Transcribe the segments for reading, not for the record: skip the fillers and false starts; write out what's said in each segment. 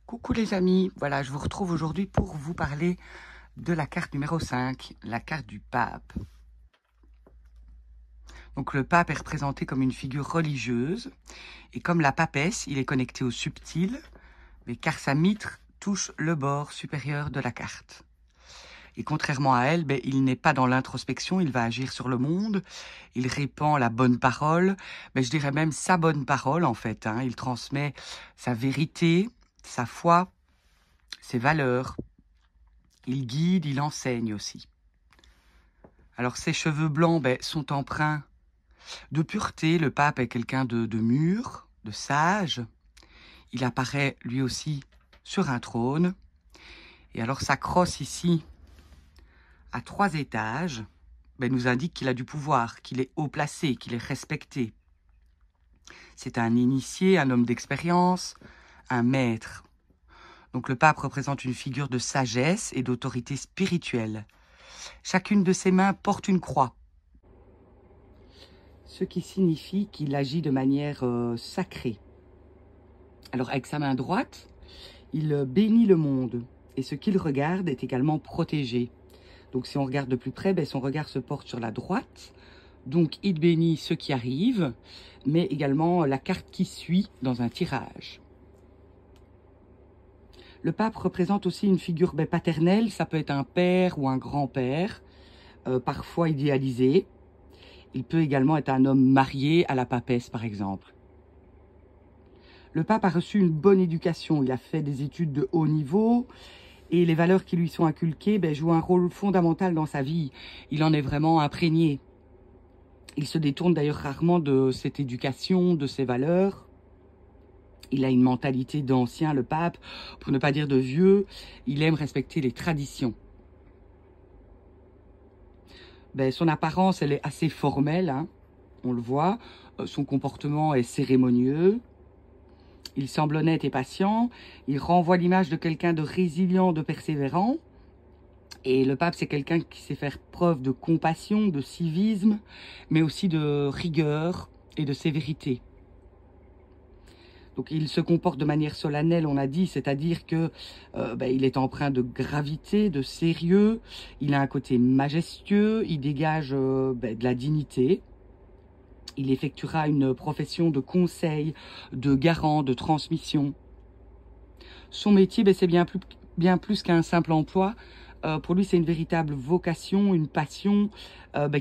Coucou les amis, voilà, je vous retrouve aujourd'hui pour vous parler de la carte numéro 5, la carte du pape. Donc le pape est représenté comme une figure religieuse, et comme la papesse, il est connecté au subtil, mais car sa mitre touche le bord supérieur de la carte. Et contrairement à elle, il n'est pas dans l'introspection, il va agir sur le monde, il répand la bonne parole, je dirais même sa bonne parole en fait, il transmet sa vérité, sa foi, ses valeurs. Il guide, il enseigne aussi. Alors ses cheveux blancs sont empreints de pureté. Le pape est quelqu'un de mûr, de sage. Il apparaît lui aussi sur un trône. Et alors sa crosse ici, à 3 étages, nous indique qu'il a du pouvoir, qu'il est haut placé, qu'il est respecté. C'est un initié, un homme d'expérience, un maître. Donc le pape représente une figure de sagesse et d'autorité spirituelle. Chacune de ses mains porte une croix, ce qui signifie qu'il agit de manière sacrée. Alors avec sa main droite, il bénit le monde, et ce qu'il regarde est également protégé. Donc si on regarde de plus près, son regard se porte sur la droite, donc il bénit ce qui arrive, mais également la carte qui suit dans un tirage. Le pape représente aussi une figure paternelle, ça peut être un père ou un grand-père, parfois idéalisé. Il peut également être un homme marié à la papesse, par exemple. Le pape a reçu une bonne éducation, il a fait des études de haut niveau et les valeurs qui lui sont inculquées jouent un rôle fondamental dans sa vie. Il en est vraiment imprégné. Il se détourne d'ailleurs rarement de cette éducation, de ses valeurs. Il a une mentalité d'ancien, le pape, pour ne pas dire de vieux. Il aime respecter les traditions. Son apparence, elle est assez formelle, on le voit. Son comportement est cérémonieux. Il semble honnête et patient. Il renvoie l'image de quelqu'un de résilient, de persévérant. Et le pape, c'est quelqu'un qui sait faire preuve de compassion, de civisme, mais aussi de rigueur et de sévérité. Donc il se comporte de manière solennelle, on a dit, c'est-à-dire que il est empreint de gravité, de sérieux, il a un côté majestueux, il dégage de la dignité. Il effectuera une profession de conseil, de garant, de transmission. Son métier, c'est bien plus qu'un simple emploi. Pour lui, c'est une véritable vocation, une passion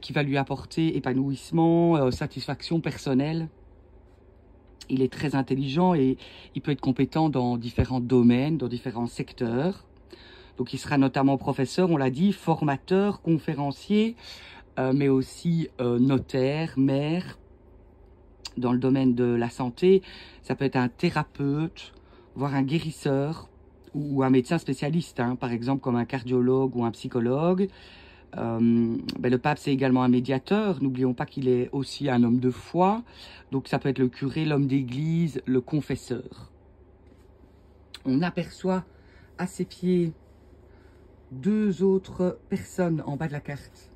qui va lui apporter épanouissement, satisfaction personnelle. Il est très intelligent et il peut être compétent dans différents domaines, dans différents secteurs. Donc il sera notamment professeur, on l'a dit, formateur, conférencier, mais aussi notaire, maire. Dans le domaine de la santé, ça peut être un thérapeute, voire un guérisseur ou un médecin spécialiste, par exemple comme un cardiologue ou un psychologue. Le pape, c'est également un médiateur. N'oublions pas qu'il est aussi un homme de foi. Donc ça peut être le curé, l'homme d'église, le confesseur. On aperçoit à ses pieds 2 autres personnes en bas de la carte.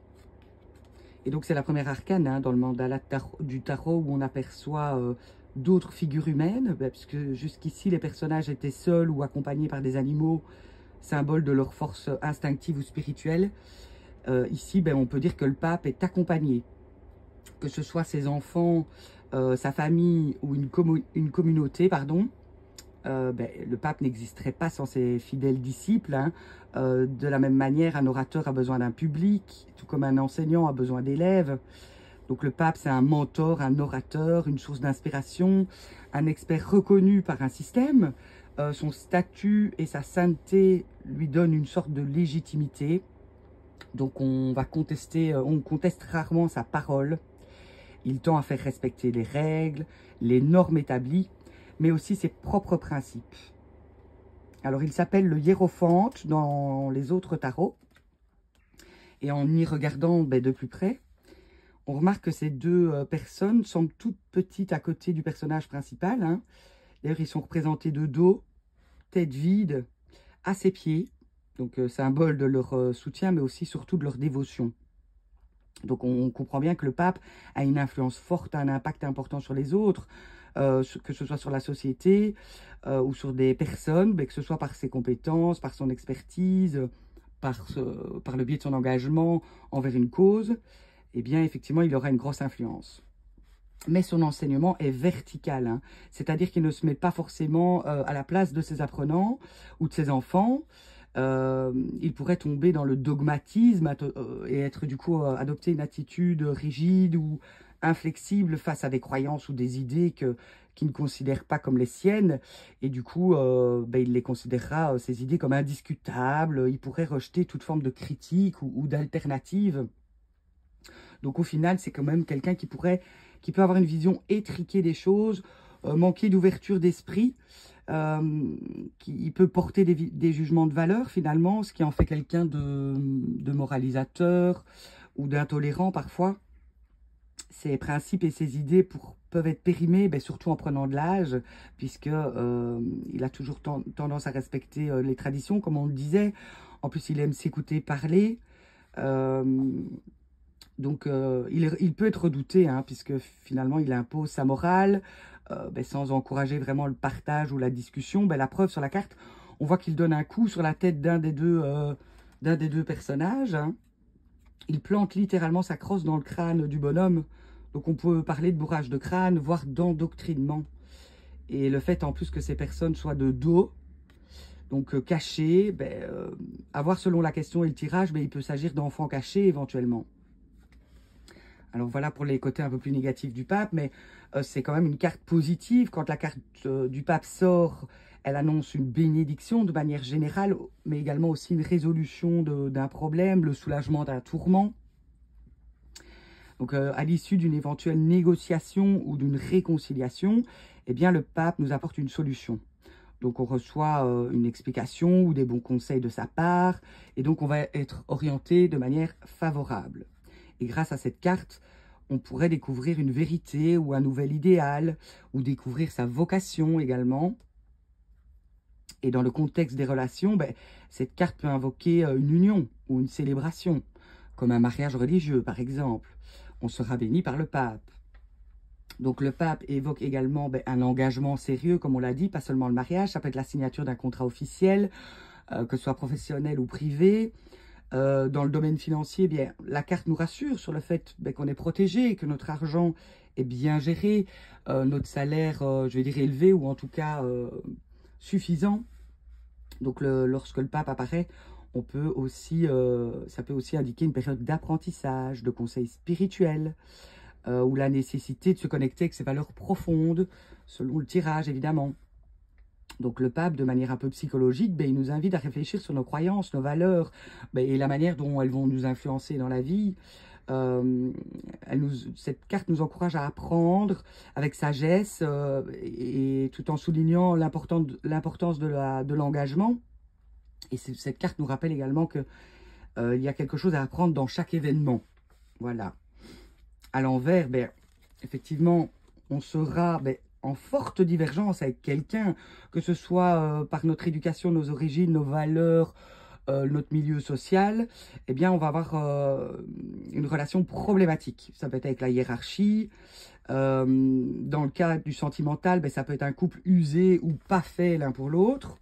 Et donc c'est la première arcane dans le mandala du tarot où on aperçoit d'autres figures humaines, puisque jusqu'ici les personnages étaient seuls ou accompagnés par des animaux, symbole de leur force instinctive ou spirituelle. Ici, on peut dire que le pape est accompagné, que ce soit ses enfants, sa famille ou une communauté, pardon. Le pape n'existerait pas sans ses fidèles disciples. De la même manière, un orateur a besoin d'un public, tout comme un enseignant a besoin d'élèves. Donc le pape, c'est un mentor, un orateur, une source d'inspiration, un expert reconnu par un système. Son statut et sa sainteté lui donnent une sorte de légitimité. Donc on conteste rarement sa parole. Il tend à faire respecter les règles, les normes établies, mais aussi ses propres principes. Alors il s'appelle le hiérophante dans les autres tarots. Et en y regardant de plus près, on remarque que ces 2 personnes semblent toutes petites à côté du personnage principal. D'ailleurs, ils sont représentés de dos, tête vide, à ses pieds. Donc, symbole de leur soutien, mais aussi surtout de leur dévotion. Donc, on comprend bien que le pape a une influence forte, un impact important sur les autres. que ce soit sur la société ou sur des personnes, mais que ce soit par ses compétences, par son expertise, par le biais de son engagement envers une cause, eh bien, effectivement, il aura une grosse influence. Mais son enseignement est vertical, hein. C'est-à-dire qu'il ne se met pas forcément à la place de ses apprenants ou de ses enfants. Il pourrait tomber dans le dogmatisme et être du coup adopter une attitude rigide ou inflexible face à des croyances ou des idées qu'il ne considère pas comme les siennes. Et du coup, il les considérera, ces idées, comme indiscutables. Il pourrait rejeter toute forme de critique ou d'alternative. Donc au final, c'est quand même quelqu'un qui peut avoir une vision étriquée des choses, manquer d'ouverture d'esprit, qui peut porter des jugements de valeur finalement, ce qui en fait quelqu'un de moralisateur ou d'intolérant parfois. Ses principes et ses idées peuvent être périmés, surtout en prenant de l'âge, puisque il a toujours tendance à respecter les traditions, comme on le disait. En plus, il aime s'écouter parler. Donc, il peut être redouté, hein, puisque finalement, il impose sa morale, sans encourager vraiment le partage ou la discussion. La preuve sur la carte, on voit qu'il donne un coup sur la tête d'un des deux personnages, hein. Il plante littéralement sa crosse dans le crâne du bonhomme. Donc, on peut parler de bourrage de crâne, voire d'endoctrinement. Et le fait, en plus, que ces personnes soient de dos, donc cachées, à voir selon la question et le tirage, il peut s'agir d'enfants cachés éventuellement. Alors voilà pour les côtés un peu plus négatifs du pape, mais c'est quand même une carte positive. Quand la carte du pape sort, elle annonce une bénédiction de manière générale, mais également aussi une résolution d'un problème, le soulagement d'un tourment. Donc à l'issue d'une éventuelle négociation ou d'une réconciliation, eh bien le pape nous apporte une solution. Donc on reçoit une explication ou des bons conseils de sa part, et donc on va être orienté de manière favorable. Et grâce à cette carte, on pourrait découvrir une vérité ou un nouvel idéal, ou découvrir sa vocation également. Et dans le contexte des relations, cette carte peut invoquer une union ou une célébration, comme un mariage religieux par exemple. On sera béni par le pape. Donc le pape évoque également un engagement sérieux, comme on l'a dit, pas seulement le mariage, ça peut être la signature d'un contrat officiel, que ce soit professionnel ou privé. Dans le domaine financier, la carte nous rassure sur le fait qu'on est protégé, que notre argent est bien géré, notre salaire, je vais dire élevé, ou en tout cas suffisant. Donc lorsque le pape apparaît, ça peut aussi indiquer une période d'apprentissage, de conseils spirituels, ou la nécessité de se connecter avec ses valeurs profondes, selon le tirage évidemment. Donc le pape, de manière un peu psychologique, il nous invite à réfléchir sur nos croyances, nos valeurs, et la manière dont elles vont nous influencer dans la vie. Cette carte nous encourage à apprendre avec sagesse, et tout en soulignant l'importance de l'engagement. Et cette carte nous rappelle également que il y a quelque chose à apprendre dans chaque événement. Voilà. À l'envers, effectivement, on sera en forte divergence avec quelqu'un, que ce soit par notre éducation, nos origines, nos valeurs, notre milieu social, eh bien, on va avoir une relation problématique. Ça peut être avec la hiérarchie. Dans le cas du sentimental, ça peut être un couple usé ou pas fait l'un pour l'autre.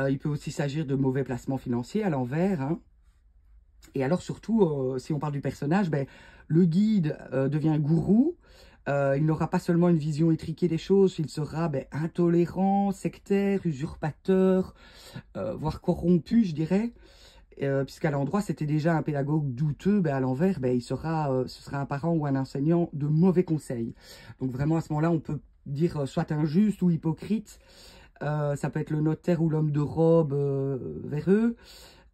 Il peut aussi s'agir de mauvais placements financiers à l'envers, hein. Et alors surtout, si on parle du personnage, le guide devient un gourou. Il n'aura pas seulement une vision étriquée des choses, il sera intolérant, sectaire, usurpateur, voire corrompu, je dirais. Puisqu'à l'endroit, c'était déjà un pédagogue douteux, à l'envers, ce sera un parent ou un enseignant de mauvais conseils. Donc vraiment, à ce moment-là, on peut dire soit injuste ou hypocrite. Ça peut être le notaire ou l'homme de robe véreux.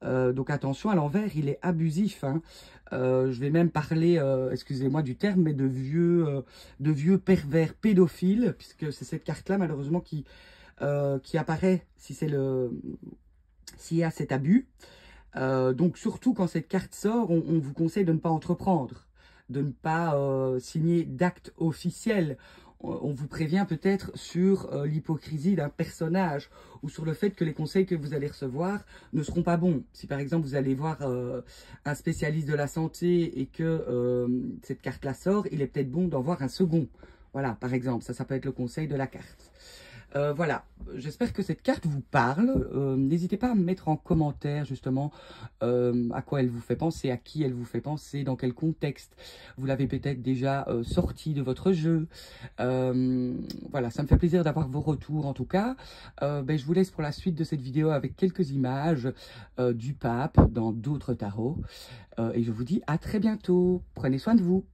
Donc attention, à l'envers, il est abusif, hein. Je vais même parler, excusez-moi du terme, mais de vieux pervers pédophiles, puisque c'est cette carte-là, malheureusement, qui apparaît s'il y a cet abus. Donc surtout, quand cette carte sort, on vous conseille de ne pas entreprendre, de ne pas signer d'acte officiel. On vous prévient peut-être sur l'hypocrisie d'un personnage ou sur le fait que les conseils que vous allez recevoir ne seront pas bons. Si par exemple vous allez voir un spécialiste de la santé et que cette carte-là sort, il est peut-être bon d'en voir un second. Voilà, par exemple, ça peut être le conseil de la carte. Voilà, j'espère que cette carte vous parle. N'hésitez pas à me mettre en commentaire justement à quoi elle vous fait penser, à qui elle vous fait penser, dans quel contexte. Vous l'avez peut-être déjà sorti de votre jeu. Voilà, ça me fait plaisir d'avoir vos retours en tout cas. Je vous laisse pour la suite de cette vidéo avec quelques images du pape dans d'autres tarots. Et je vous dis à très bientôt. Prenez soin de vous.